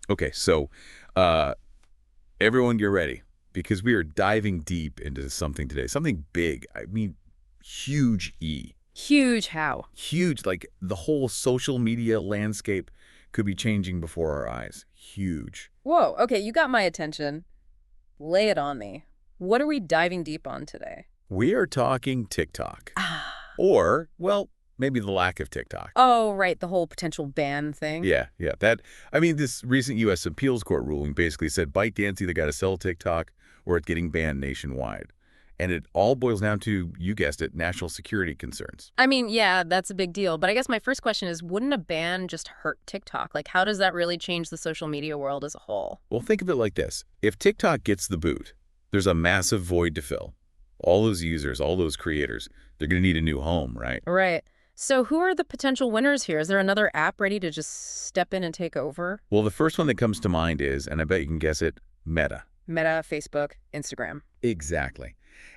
Okay, so uh, everyone get ready because we are diving deep into something today. Something big. I mean, huge E. Huge how. Huge, like the whole social media landscape could be changing before our eyes. Huge. Whoa, okay, you got my attention. Lay it on me. What are we diving deep on today? We are talking TikTok. Ah. Or, well, maybe the lack of TikTok. Oh, right, the whole potential ban thing. Yeah. I mean, this recent U.S. appeals court ruling basically said ByteDance either got to sell TikTok or it's getting banned nationwide. And it all boils down to, you guessed it, national security concerns. I mean, yeah, that's a big deal. But I guess my first question is, wouldn't a ban just hurt TikTok? Like, how does that really change the social media world as a whole? Well, think of it like this. If TikTok gets the boot, there's a massive void to fill. All those users, all those creators, they're going to need a new home, right? Right. So who are the potential winners here? Is there another app ready to just step in and take over? Well, the first one that comes to mind is, and I bet you can guess it, Meta. Meta, Facebook, Instagram. Exactly.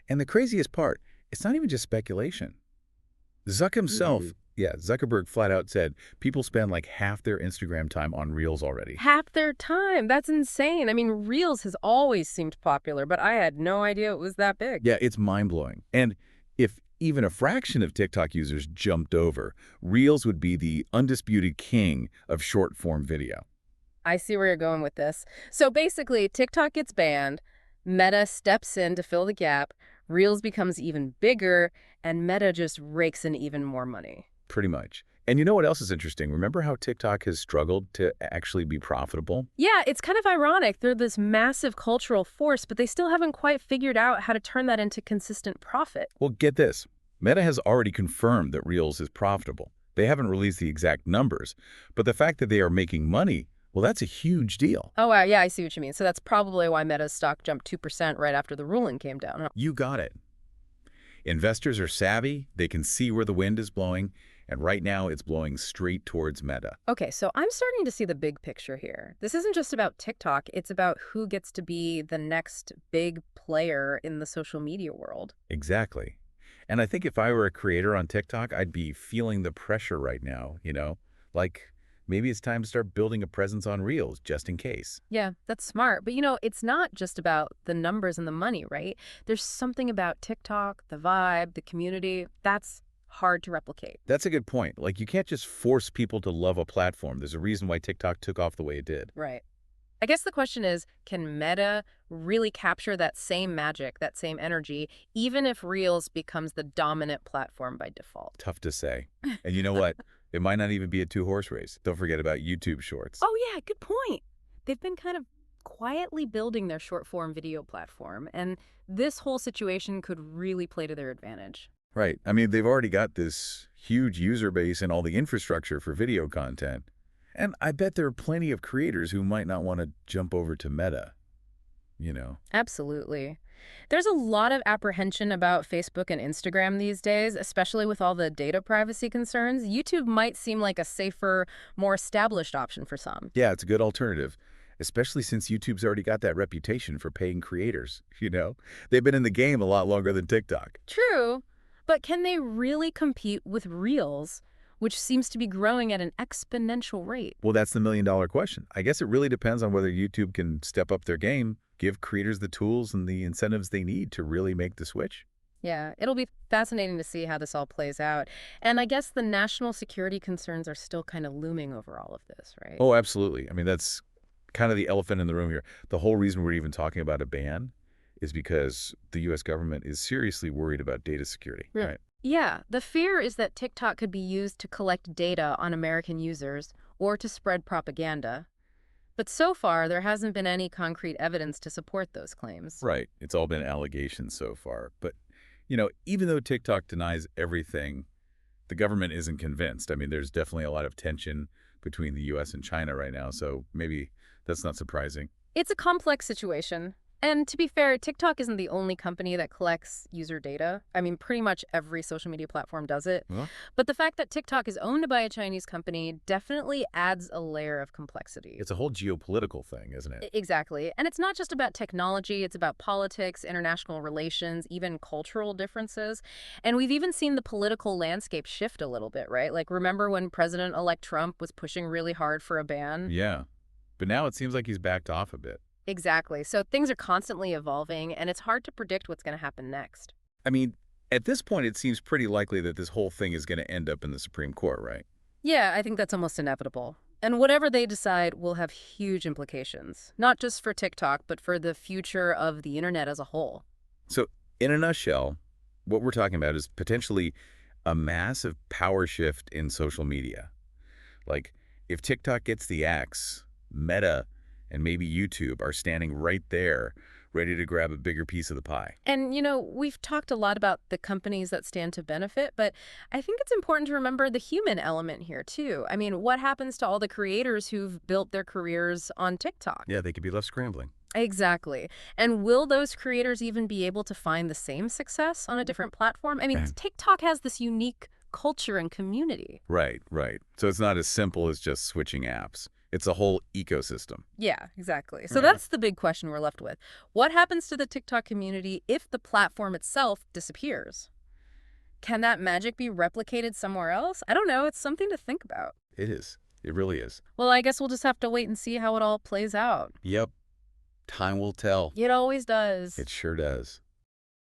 And the craziest part, it's not even just speculation. Zuck himself, Zuckerberg flat out said people spend like half their Instagram time on Reels already. Half their time. That's insane. I mean, Reels has always seemed popular, but I had no idea it was that big. Yeah, it's mind-blowing. And if even a fraction of TikTok users jumped over, Reels would be the undisputed king of short-form video. I see where you're going with this. So basically, TikTok gets banned, Meta steps in to fill the gap, Reels becomes even bigger, and Meta just rakes in even more money. Pretty much. And you know what else is interesting? Remember how TikTok has struggled to actually be profitable? Yeah, it's kind of ironic. They're this massive cultural force, but they still haven't quite figured out how to turn that into consistent profit. Well, get this. Meta has already confirmed that Reels is profitable. They haven't released the exact numbers, but the fact that they are making money, well, that's a huge deal. Oh, wow, yeah, I see what you mean. So that's probably why Meta's stock jumped 2% right after the ruling came down, huh? You got it. Investors are savvy, they can see where the wind is blowing, and right now it's blowing straight towards Meta. Okay, so I'm starting to see the big picture here. This isn't just about TikTok, it's about who gets to be the next big player in the social media world. Exactly. And I think if I were a creator on TikTok, I'd be feeling the pressure right now, Like, maybe it's time to start building a presence on Reels, just in case. Yeah, that's smart. But it's not just about the numbers and the money, right? There's something about TikTok, the vibe, the community, that's hard to replicate. That's a good point. Like, you can't just force people to love a platform. There's a reason why TikTok took off the way it did. Right. I guess the question is, can Meta really capture that same magic, that same energy, even if Reels becomes the dominant platform by default? Tough to say. And you know what? It might not even be a two-horse race. Don't forget about YouTube Shorts. Oh, yeah, good point. They've been kind of quietly building their short-form video platform, and this whole situation could really play to their advantage. Right. I mean, they've already got this huge user base and all the infrastructure for video content. And I bet there are plenty of creators who might not want to jump over to Meta. Absolutely. There's a lot of apprehension about Facebook and Instagram these days, especially with all the data privacy concerns. YouTube might seem like a safer, more established option for some. Yeah, it's a good alternative, especially since YouTube's already got that reputation for paying creators. They've been in the game a lot longer than TikTok. True, but can they really compete with Reels, which seems to be growing at an exponential rate? Well, that's the million-dollar question. I guess it really depends on whether YouTube can step up their game, give creators the tools and the incentives they need to really make the switch. Yeah, it'll be fascinating to see how this all plays out. And I guess the national security concerns are still kind of looming over all of this, right? Oh, absolutely. I mean, that's kind of the elephant in the room here. The whole reason we're even talking about a ban is because the U.S. government is seriously worried about data security, right? Yeah, the fear is that TikTok could be used to collect data on American users or to spread propaganda. But so far, there hasn't been any concrete evidence to support those claims. Right. It's all been allegations so far. But even though TikTok denies everything, the government isn't convinced. I mean, there's definitely a lot of tension between the U.S. and China right now, so maybe that's not surprising. It's a complex situation. And to be fair, TikTok isn't the only company that collects user data. I mean, pretty much every social media platform does it. Well, But the fact that TikTok is owned by a Chinese company definitely adds a layer of complexity. it's a whole geopolitical thing, isn't it? Exactly. And it's not just about technology, it's about politics, international relations, even cultural differences. And we've even seen the political landscape shift a little bit, right? Like, remember when President-elect Trump was pushing really hard for a ban? Yeah. But now it seems like he's backed off a bit. Exactly. So things are constantly evolving, and it's hard to predict what's going to happen next. I mean, at this point, it seems pretty likely that this whole thing is going to end up in the Supreme Court, right? Yeah, I think that's almost inevitable. And whatever they decide will have huge implications, not just for TikTok, but for the future of the internet as a whole. So, in a nutshell, what we're talking about is potentially a massive power shift in social media. Like, if TikTok gets the axe, Meta and maybe YouTube are standing right there, ready to grab a bigger piece of the pie. And, we've talked a lot about the companies that stand to benefit, but I think it's important to remember the human element here, too. I mean, what happens to all the creators who've built their careers on TikTok? Yeah, they could be left scrambling. Exactly. And will those creators even be able to find the same success on a different platform? I mean, TikTok has this unique culture and community. Right, right. So it's not as simple as just switching apps. It's a whole ecosystem. Yeah, exactly. So that's the big question we're left with. What happens to the TikTok community if the platform itself disappears? Can that magic be replicated somewhere else? I don't know. It's something to think about. It is. It really is. Well, I guess we'll just have to wait and see how it all plays out. Yep. Time will tell. It always does. It sure does.